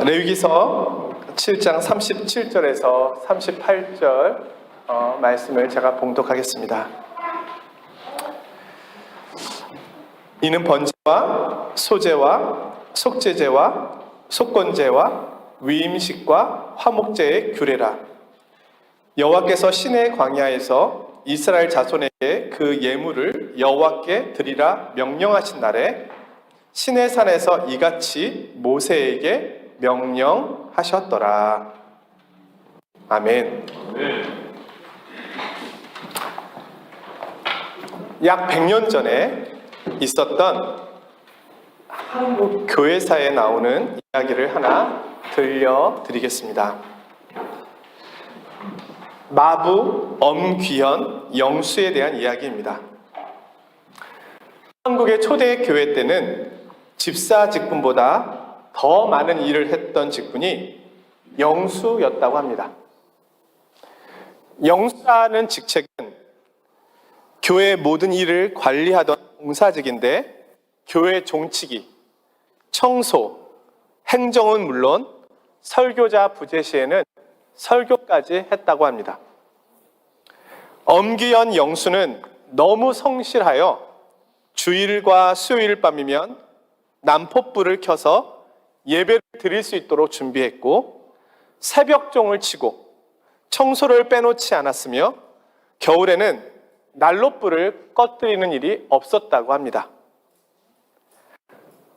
레위기서 7장 37절에서 38절 말씀을 제가 봉독하겠습니다. 이는 번제와 소제와 속제제와 속건제와 위임식과 화목제의 규례라. 여호와께서 시내 광야에서 이스라엘 자손에게 그 예물을 여호와께 드리라 명령하신 날에 시내 산에서 이같이 모세에게 명령하셨더라. 아멘. 약 100년 전에 있었던 한국 교회사에 나오는 이야기를 하나 들려드리겠습니다. 마부, 엄귀현, 영수에 대한 이야기입니다. 한국의 초대 교회 때는 집사 직분보다 더 많은 일을 했던 직분이 영수였다고 합니다. 영수라는 직책은 교회의 모든 일을 관리하던 봉사직인데 교회 종치기, 청소, 행정은 물론 설교자 부재 시에는 설교까지 했다고 합니다. 엄기현 영수는 너무 성실하여 주일과 수요일 밤이면 난포불을 켜서 예배를 드릴 수 있도록 준비했고 새벽종을 치고 청소를 빼놓지 않았으며 겨울에는 난로불을 꺼뜨리는 일이 없었다고 합니다.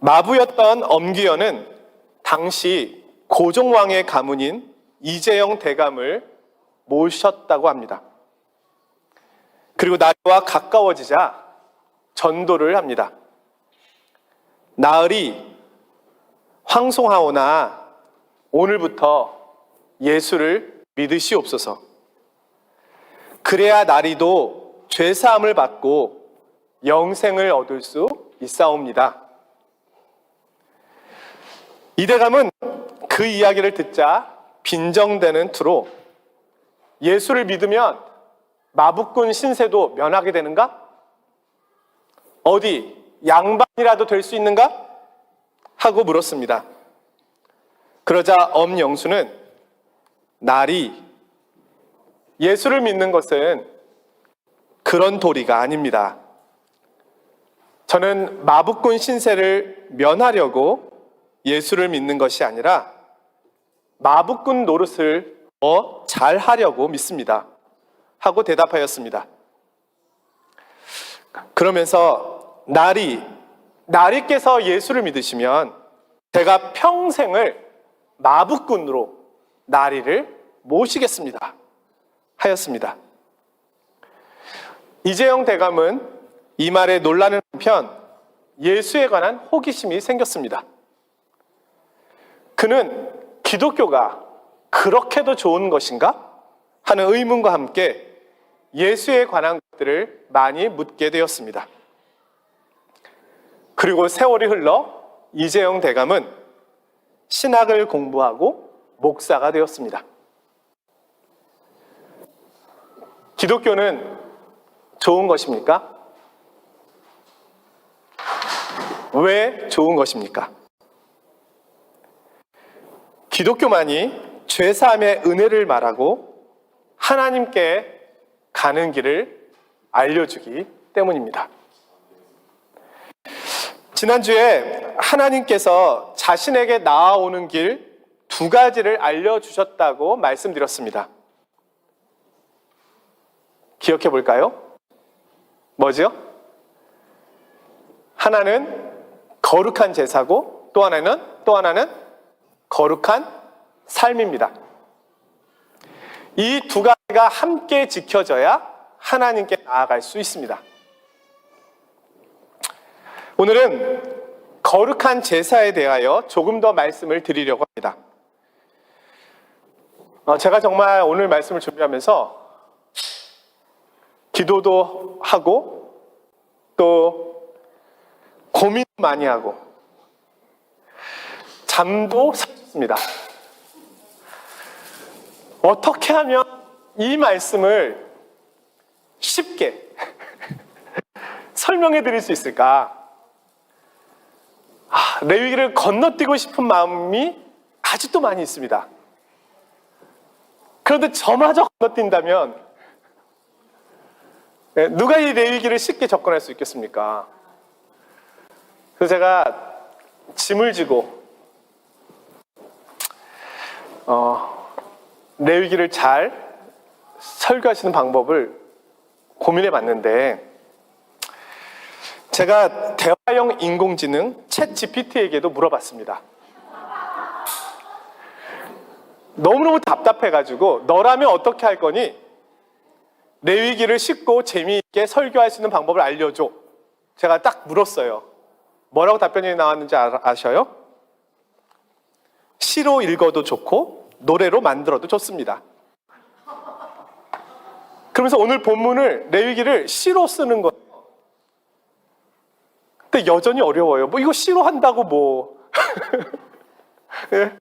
마부였던 엄기현은 당시 고종왕의 가문인 이재영 대감을 모셨다고 합니다. 그리고 나리와 가까워지자 전도를 합니다. 나으리 황송하오나 오늘부터 예수를 믿으시옵소서. 그래야 나리도 죄사함을 받고 영생을 얻을 수 있사옵니다. 이 대감은 그 이야기를 듣자 빈정대는 투로 예수를 믿으면 마부꾼 신세도 면하게 되는가? 어디 양반이라도 될 수 있는가? 하고 물었습니다. 그러자 엄영수는 나리, 예수를 믿는 것은 그런 도리가 아닙니다. 저는 마부꾼 신세를 면하려고 예수를 믿는 것이 아니라 마부꾼 노릇을 더 잘하려고 믿습니다. 하고 대답하였습니다. 그러면서 나리께서 예수를 믿으시면 제가 평생을 마부꾼으로 나리를 모시겠습니다. 하였습니다. 이재영 대감은 이 말에 놀라는 한편 예수에 관한 호기심이 생겼습니다. 그는 기독교가 그렇게도 좋은 것인가? 하는 의문과 함께 예수에 관한 것들을 많이 묻게 되었습니다. 그리고 세월이 흘러 이재영 대감은 신학을 공부하고 목사가 되었습니다. 기독교는 좋은 것입니까? 왜 좋은 것입니까? 기독교만이 죄사함의 은혜를 말하고 하나님께 가는 길을 알려주기 때문입니다. 지난주에 하나님께서 자신에게 나아오는 길 두 가지를 알려주셨다고 말씀드렸습니다. 기억해 볼까요? 뭐죠? 하나는 거룩한 제사고 또 하나는 거룩한 삶입니다. 이 두 가지가 함께 지켜져야 하나님께 나아갈 수 있습니다. 오늘은 거룩한 제사에 대하여 조금 더 말씀을 드리려고 합니다. 제가 정말 오늘 말씀을 준비하면서 기도도 하고 또 고민도 많이 하고 잠도 샀습니다. 어떻게 하면 이 말씀을 쉽게 설명해 드릴 수 있을까? 레위기를 건너뛰고 싶은 마음이 아직도 많이 있습니다. 그런데 저마저 건너뛴다면 누가 이 레위기를 쉽게 접근할 수 있겠습니까? 그래서 제가 짐을 지고 레위기를 잘 설교하시는 방법을 고민해 봤는데, 제가 대화형 인공지능 챗 GPT에게도 물어봤습니다. 너무너무 답답해가지고 너라면 어떻게 할 거니? 레위기를 쉽고 재미있게 설교할 수 있는 방법을 알려줘. 제가 딱 물었어요. 뭐라고 답변이 나왔는지 아셔요? 시로 읽어도 좋고 노래로 만들어도 좋습니다. 그러면서 오늘 본문을, 레위기를 시로 쓰는 거예요. 근데 여전히 어려워요. 뭐 이거 시로 한다고 뭐. 네?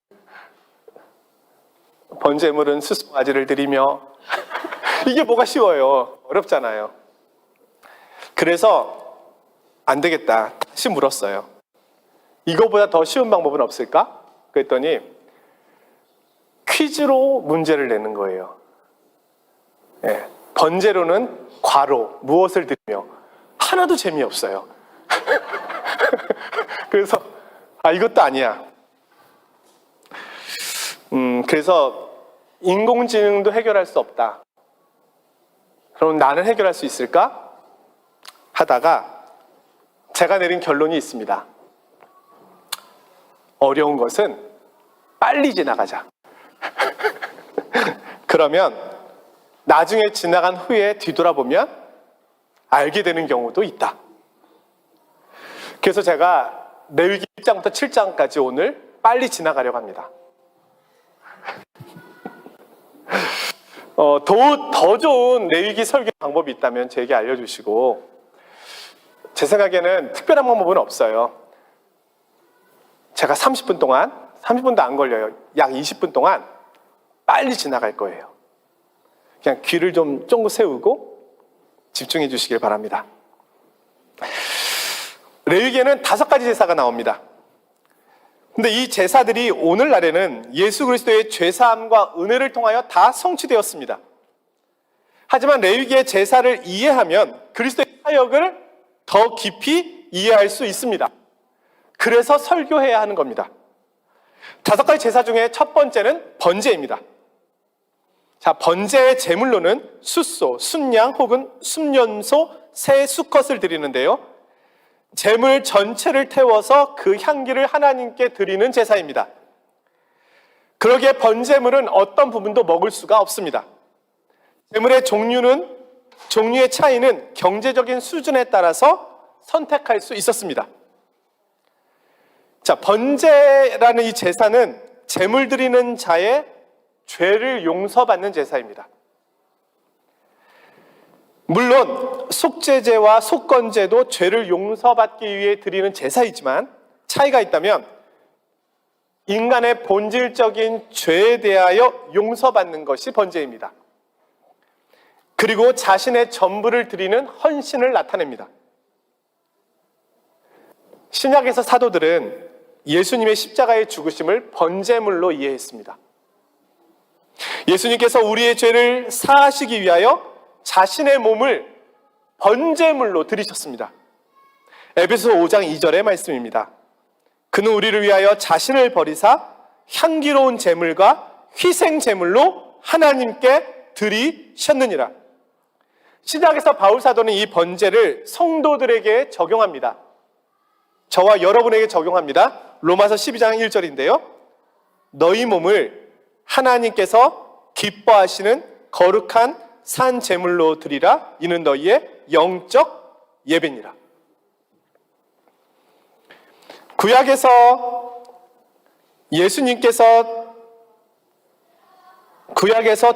번제물은 수송아지를 드리며 이게 뭐가 쉬워요? 어렵잖아요. 그래서 안 되겠다. 다시 물었어요. 이거보다 더 쉬운 방법은 없을까? 그랬더니 퀴즈로 문제를 내는 거예요. 네. 번제로는 괄호, 무엇을 드리며. 하나도 재미없어요. 그래서 이것도 아니야. 그래서 인공지능도 해결할 수 없다. 그럼 나는 해결할 수 있을까? 하다가 제가 내린 결론이 있습니다. 어려운 것은 빨리 지나가자. 그러면 나중에 지나간 후에 뒤돌아보면 알게 되는 경우도 있다. 그래서 제가 레위기 1장부터 7장까지 오늘 빨리 지나가려고 합니다. 더 좋은 레위기 설교 방법이 있다면 제게 알려주시고, 제 생각에는 특별한 방법은 없어요. 제가 30분도 안 걸려요. 약 20분 동안 빨리 지나갈 거예요. 그냥 귀를 좀 쫑긋 세우고 집중해 주시길 바랍니다. 레위기에는 5가지 제사가 나옵니다. 근데 이 제사들이 오늘날에는 예수 그리스도의 죄사함과 은혜를 통하여 다 성취되었습니다. 하지만 레위기의 제사를 이해하면 그리스도의 사역을 더 깊이 이해할 수 있습니다. 그래서 설교해야 하는 겁니다. 5가지 제사 중에 첫 번째는 번제입니다. 자, 번제의 제물로는 숫소, 순양 혹은 순년소, 새 수컷을 드리는데요. 제물 전체를 태워서 그 향기를 하나님께 드리는 제사입니다. 그러기에 번제물은 어떤 부분도 먹을 수가 없습니다. 제물의 종류의 차이는 경제적인 수준에 따라서 선택할 수 있었습니다. 자, 번제라는 이 제사는 제물 드리는 자의 죄를 용서받는 제사입니다. 물론 속죄제와 속건제도 죄를 용서받기 위해 드리는 제사이지만 차이가 있다면 인간의 본질적인 죄에 대하여 용서받는 것이 번제입니다. 그리고 자신의 전부를 드리는 헌신을 나타냅니다. 신약에서 사도들은 예수님의 십자가의 죽으심을 번제물로 이해했습니다. 예수님께서 우리의 죄를 사하시기 위하여 자신의 몸을 번제물로 드리셨습니다. 에베소 5장 2절의 말씀입니다. 그는 우리를 위하여 자신을 버리사 향기로운 제물과 희생 제물로 하나님께 드리셨느니라. 신약에서 바울 사도는 이 번제를 성도들에게 적용합니다. 저와 여러분에게 적용합니다. 로마서 12장 1절인데요. 너희 몸을 하나님께서 기뻐하시는 거룩한 산 제물로 드리라. 이는 너희의 영적 예배니라. 구약에서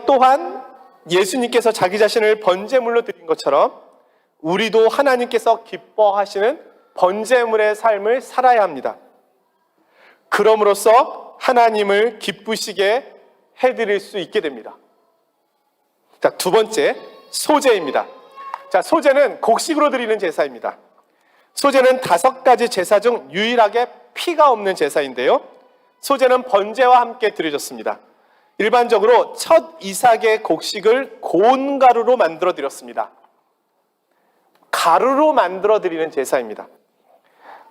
또한 예수님께서 자기 자신을 번제물로 드린 것처럼 우리도 하나님께서 기뻐하시는 번제물의 삶을 살아야 합니다. 그럼으로써 하나님을 기쁘시게 해드릴 수 있게 됩니다. 자, 두 번째, 소제입니다. 자, 소제는 곡식으로 드리는 제사입니다. 소제는 5가지 제사 중 유일하게 피가 없는 제사인데요. 소제는 번제와 함께 드려졌습니다. 일반적으로 첫 이삭의 곡식을 고운 가루로 만들어 드렸습니다. 가루로 만들어 드리는 제사입니다.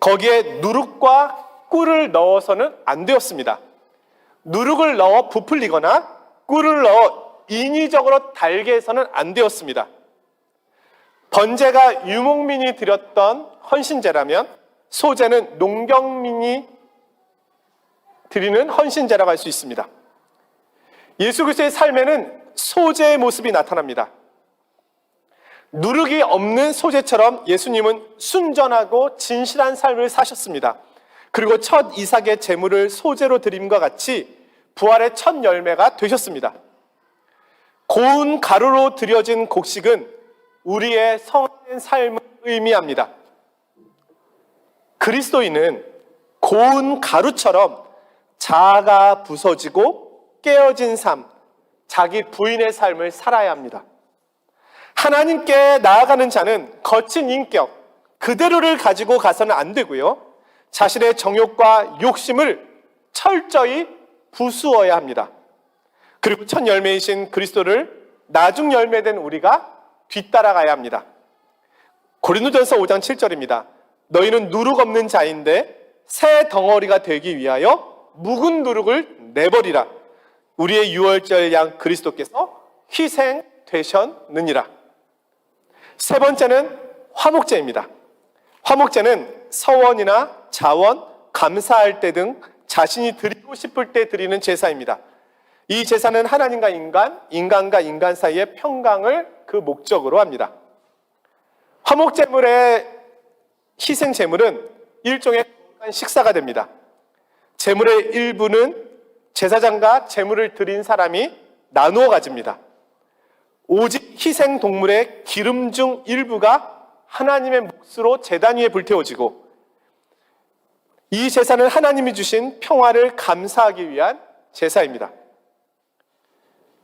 거기에 누룩과 꿀을 넣어서는 안 되었습니다. 누룩을 넣어 부풀리거나 꿀을 넣어 인위적으로 달게 해서는 안 되었습니다. 번제가 유목민이 드렸던 헌신제라면 소제는 농경민이 드리는 헌신제라고 할 수 있습니다. 예수 그리스도의 삶에는 소제의 모습이 나타납니다. 누룩이 없는 소제처럼 예수님은 순전하고 진실한 삶을 사셨습니다. 그리고 첫 이삭의 제물을 소제로 드림과 같이 부활의 첫 열매가 되셨습니다. 고운 가루로 드려진 곡식은 우리의 성화된 삶을 의미합니다. 그리스도인은 고운 가루처럼 자아가 부서지고 깨어진 삶, 자기 부인의 삶을 살아야 합니다. 하나님께 나아가는 자는 거친 인격, 그대로를 가지고 가서는 안 되고요. 자신의 정욕과 욕심을 철저히 부수어야 합니다. 그리고 첫 열매이신 그리스도를 나중 열매된 우리가 뒤따라가야 합니다. 고린도전서 5장 7절입니다. 너희는 누룩 없는 자인데 새 덩어리가 되기 위하여 묵은 누룩을 내버리라. 우리의 유월절 양 그리스도께서 희생되셨느니라. 세 번째는 화목제입니다. 화목제는 서원이나 자원, 감사할 때 등 자신이 드리고 싶을 때 드리는 제사입니다. 이 제사는 하나님과 인간과 인간 사이의 평강을 그 목적으로 합니다. 화목제물의 희생제물은 일종의 식사가 됩니다. 제물의 일부는 제사장과 제물을 드린 사람이 나누어 가집니다. 오직 희생동물의 기름 중 일부가 하나님의 몫으로 제단 위에 불태워지고, 이 제사는 하나님이 주신 평화를 감사하기 위한 제사입니다.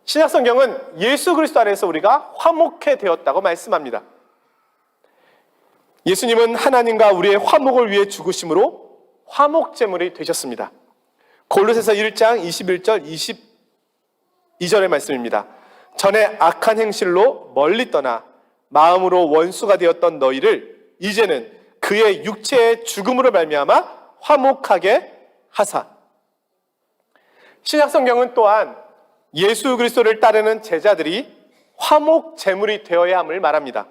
신약성경은 예수 그리스도 안에서 우리가 화목해 되었다고 말씀합니다. 예수님은 하나님과 우리의 화목을 위해 죽으심으로 화목제물이 되셨습니다. 골로새서 1장 21절 22절의 말씀입니다. 전에 악한 행실로 멀리 떠나 마음으로 원수가 되었던 너희를 이제는 그의 육체의 죽음으로 말미암아 화목하게 하사. 신약성경은 또한 예수 그리스도를 따르는 제자들이 화목 제물이 되어야 함을 말합니다.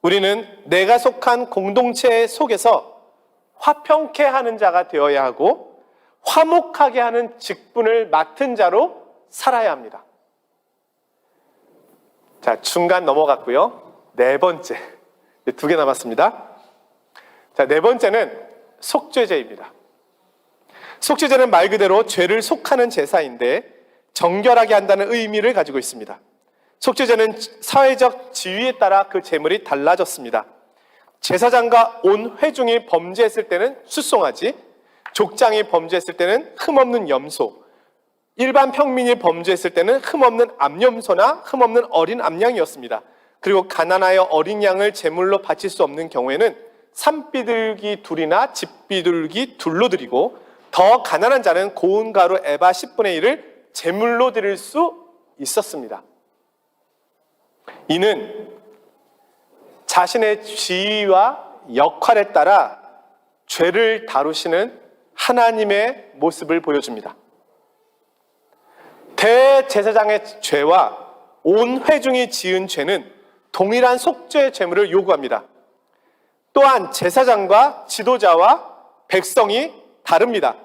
우리는 내가 속한 공동체 속에서 화평케 하는 자가 되어야 하고 화목하게 하는 직분을 맡은 자로 살아야 합니다. 자, 중간 넘어갔고요. 네 번째, 2개 남았습니다. 자, 네 번째는 속죄제입니다. 속죄제는 말 그대로 죄를 속하는 제사인데 정결하게 한다는 의미를 가지고 있습니다. 속죄제는 사회적 지위에 따라 그 제물이 달라졌습니다. 제사장과 온 회중이 범죄했을 때는 숫송아지, 족장이 범죄했을 때는 흠없는 염소, 일반 평민이 범죄했을 때는 흠없는 암염소나 흠없는 어린 암양이었습니다. 그리고 가난하여 어린 양을 제물로 바칠 수 없는 경우에는 산비둘기 둘이나 집비둘기 둘로 드리고, 더 가난한 자는 고운 가루 에바 10분의 1을 제물로 드릴 수 있었습니다. 이는 자신의 지위와 역할에 따라 죄를 다루시는 하나님의 모습을 보여줍니다. 대제사장의 죄와 온 회중이 지은 죄는 동일한 속죄 제물을 요구합니다. 또한 제사장과 지도자와 백성이 다릅니다.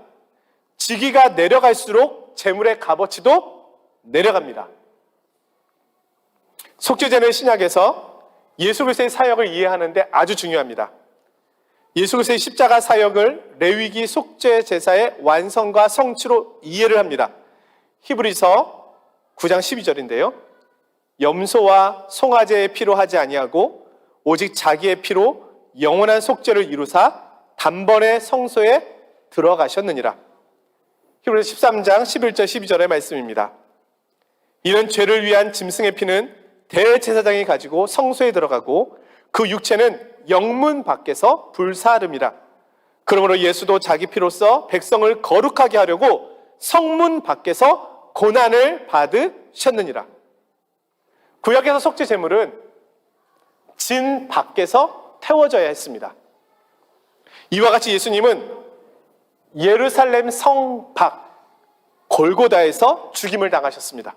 직위가 내려갈수록 제물의 값어치도 내려갑니다. 속죄제는 신약에서 예수 그리스도의 사역을 이해하는데 아주 중요합니다. 예수 그리스도의 십자가 사역을 레위기 속죄 제사의 완성과 성취로 이해를 합니다. 히브리서 9장 12절인데요. 염소와 송아지의 피로 하지 아니하고 오직 자기의 피로 영원한 속죄를 이루사 단번에 성소에 들어가셨느니라. 히브리서 13장 11절 12절의 말씀입니다. 이는 죄를 위한 짐승의 피는 대제사장이 가지고 성소에 들어가고 그 육체는 영문 밖에서 불사름이라. 그러므로 예수도 자기 피로써 백성을 거룩하게 하려고 성문 밖에서 고난을 받으셨느니라. 구약에서 속죄 제물은 진 밖에서 태워져야 했습니다. 이와 같이 예수님은 예루살렘 성 밖 골고다에서 죽임을 당하셨습니다.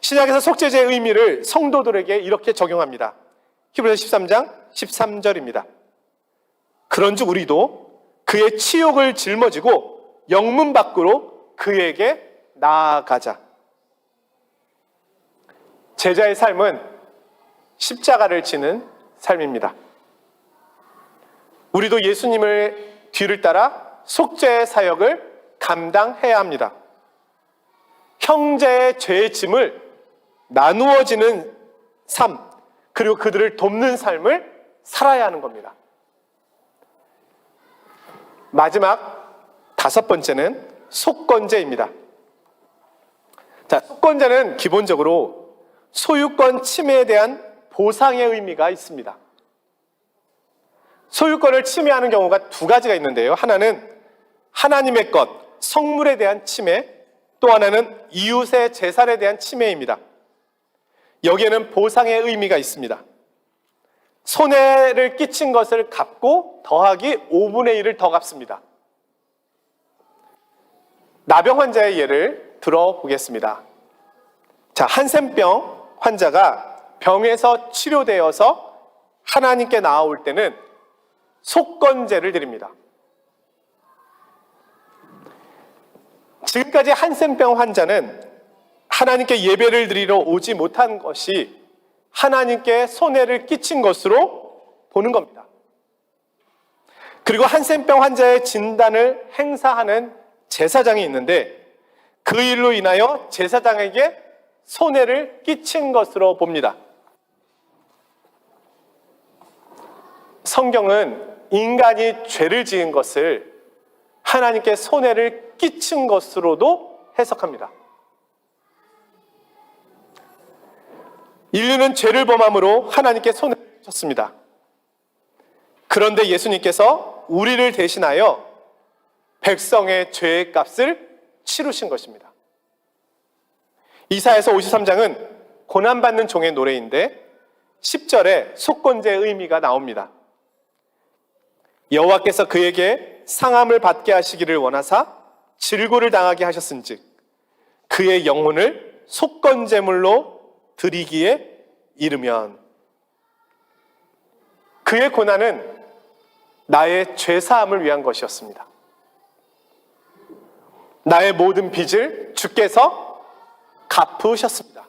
신약에서 속죄제의 의미를 성도들에게 이렇게 적용합니다. 히브리서 13장 13절입니다. 그런즉 우리도 그의 치욕을 짊어지고 영문 밖으로 그에게 나아가자. 제자의 삶은 십자가를 지는 삶입니다. 우리도 예수님을 뒤를 따라 속죄의 사역을 감당해야 합니다. 형제의 죄의 짐을 나누어지는 삶, 그리고 그들을 돕는 삶을 살아야 하는 겁니다. 마지막 다섯 번째는 속건제입니다. 자, 속건제는 기본적으로 소유권 침해에 대한 보상의 의미가 있습니다. 소유권을 침해하는 경우가 두 가지가 있는데요. 하나는 하나님의 것, 성물에 대한 침해, 또 하나는 이웃의 재산에 대한 침해입니다. 여기에는 보상의 의미가 있습니다. 손해를 끼친 것을 갚고 더하기 5분의 1을 더 갚습니다. 나병 환자의 예를 들어보겠습니다. 자, 한센병 환자가 병에서 치료되어서 하나님께 나아올 때는 속건제를 드립니다. 지금까지 한센병 환자는 하나님께 예배를 드리러 오지 못한 것이 하나님께 손해를 끼친 것으로 보는 겁니다. 그리고 한센병 환자의 진단을 행사하는 제사장이 있는데 그 일로 인하여 제사장에게 손해를 끼친 것으로 봅니다. 성경은 인간이 죄를 지은 것을 하나님께 손해를 끼친 것으로도 해석합니다. 인류는 죄를 범함으로 하나님께 손해를 끼쳤습니다. 그런데 예수님께서 우리를 대신하여 백성의 죄의 값을 치르신 것입니다. 이사야서 53장은 고난받는 종의 노래인데 10절에 속건제의 의미가 나옵니다. 여호와께서 그에게 상함을 받게 하시기를 원하사 질고를 당하게 하셨은즉 그의 영혼을 속건제물로 드리기에 이르면, 그의 고난은 나의 죄사함을 위한 것이었습니다. 나의 모든 빚을 주께서 갚으셨습니다.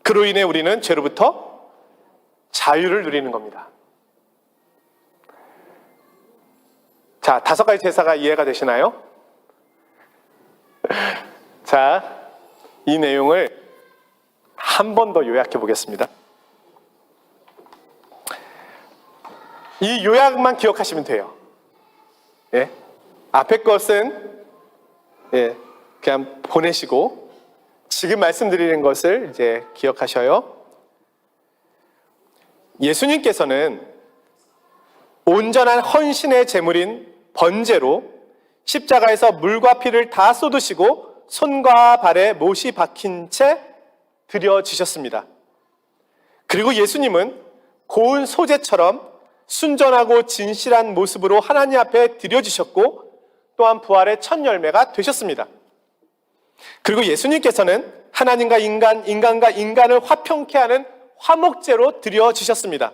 그로 인해 우리는 죄로부터 자유를 누리는 겁니다. 자, 다섯 가지 제사가 이해가 되시나요? 자, 이 내용을 한 번 더 요약해 보겠습니다. 이 요약만 기억하시면 돼요. 예? 앞에 것은 그냥 보내시고 지금 말씀드리는 것을 이제 기억하셔요. 예수님께서는 온전한 헌신의 제물인 번제로 십자가에서 물과 피를 다 쏟으시고 손과 발에 못이 박힌 채 드려지셨습니다. 그리고 예수님은 고운 소재처럼 순전하고 진실한 모습으로 하나님 앞에 드려지셨고 또한 부활의 첫 열매가 되셨습니다. 그리고 예수님께서는 하나님과 인간과 인간을 화평케 하는 화목제로 드려지셨습니다.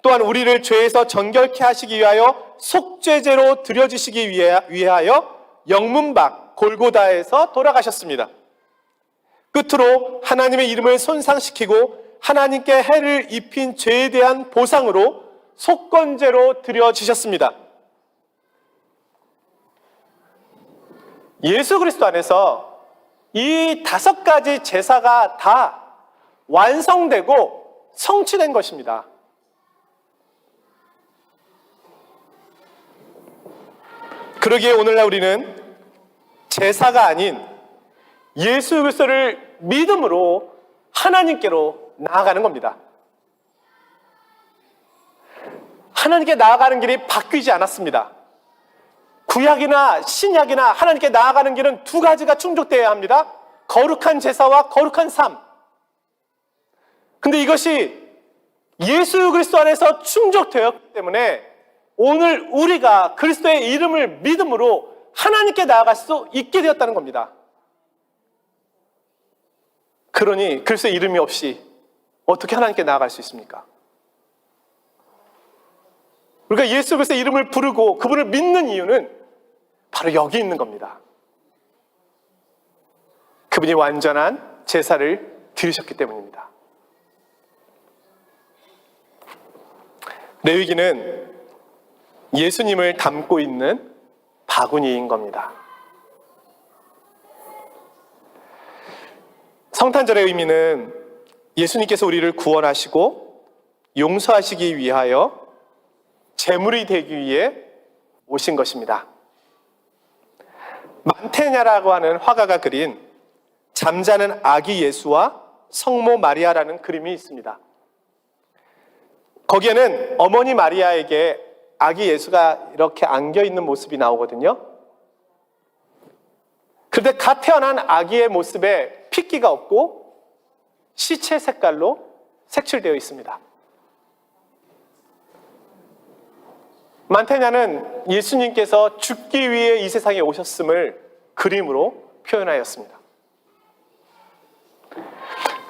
또한 우리를 죄에서 정결케 하시기 위하여 속죄제로 드려지시기 위하여 영문 밖 골고다에서 돌아가셨습니다. 끝으로 하나님의 이름을 손상시키고 하나님께 해를 입힌 죄에 대한 보상으로 속건제로 드려지셨습니다. 예수 그리스도 안에서 이 다섯 가지 제사가 다 완성되고 성취된 것입니다. 그러기에 오늘날 우리는 제사가 아닌 예수 그리스도를 믿음으로 하나님께로 나아가는 겁니다. 하나님께 나아가는 길이 바뀌지 않았습니다. 구약이나 신약이나 하나님께 나아가는 길은 두 가지가 충족되어야 합니다. 거룩한 제사와 거룩한 삶. 근데 이것이 예수 그리스도 안에서 충족되었기 때문에 오늘 우리가 그리스도의 이름을 믿음으로 하나님께 나아갈 수 있게 되었다는 겁니다. 그러니 그리스도의 이름이 없이 어떻게 하나님께 나아갈 수 있습니까? 우리가 예수 그리스도의 이름을 부르고 그분을 믿는 이유는 바로 여기 있는 겁니다. 그분이 완전한 제사를 드리셨기 때문입니다. 레위기는 예수님을 담고 있는 바구니인 겁니다. 성탄절의 의미는 예수님께서 우리를 구원하시고 용서하시기 위하여 제물이 되기 위해 오신 것입니다. 만테냐라고 하는 화가가 그린 잠자는 아기 예수와 성모 마리아라는 그림이 있습니다. 거기에는 어머니 마리아에게 아기 예수가 이렇게 안겨있는 모습이 나오거든요. 그런데 갓 태어난 아기의 모습에 핏기가 없고 시체 색깔로 색칠되어 있습니다. 만테냐는 예수님께서 죽기 위해 이 세상에 오셨음을 그림으로 표현하였습니다.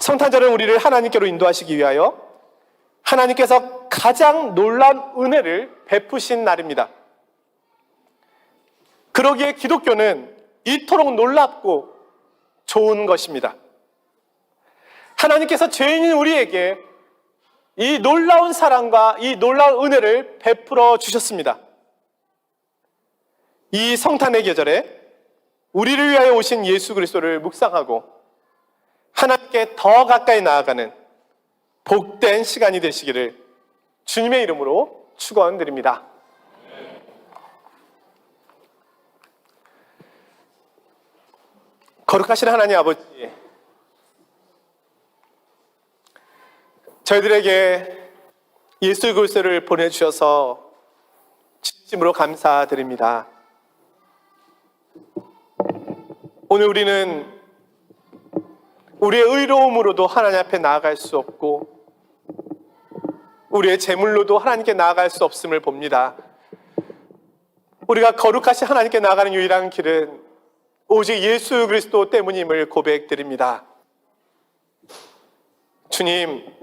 성탄절은 우리를 하나님께로 인도하시기 위하여 하나님께서 가장 놀라운 은혜를 베푸신 날입니다. 그러기에 기독교는 이토록 놀랍고 좋은 것입니다. 하나님께서 죄인인 우리에게 이 놀라운 사랑과 이 놀라운 은혜를 베풀어 주셨습니다. 이 성탄의 계절에 우리를 위하여 오신 예수 그리스도를 묵상하고 하나님께 더 가까이 나아가는 복된 시간이 되시기를 주님의 이름으로 축원드립니다. 거룩하신 하나님 아버지, 저희들에게 예수 그리스도를 보내주셔서 진심으로 감사드립니다. 오늘 우리는 우리의 의로움으로도 하나님 앞에 나아갈 수 없고 우리의 재물로도 하나님께 나아갈 수 없음을 봅니다. 우리가 거룩하신 하나님께 나아가는 유일한 길은 오직 예수 그리스도 때문임을 고백드립니다. 주님,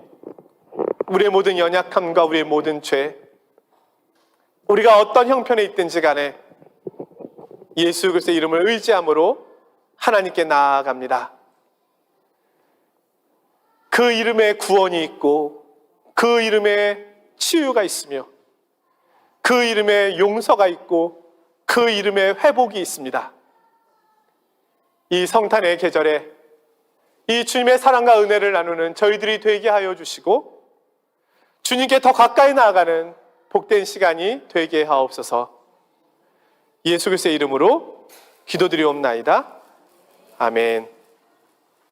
우리의 모든 연약함과 우리의 모든 죄, 우리가 어떤 형편에 있든지 간에 예수 그리스도의 이름을 의지함으로 하나님께 나아갑니다. 그 이름에 구원이 있고 그 이름에 치유가 있으며 그 이름에 용서가 있고 그 이름에 회복이 있습니다. 이 성탄의 계절에 이 주님의 사랑과 은혜를 나누는 저희들이 되게 하여 주시고 주님께 더 가까이 나아가는 복된 시간이 되게 하옵소서. 예수 그리스도의 이름으로 기도드리옵나이다. 아멘.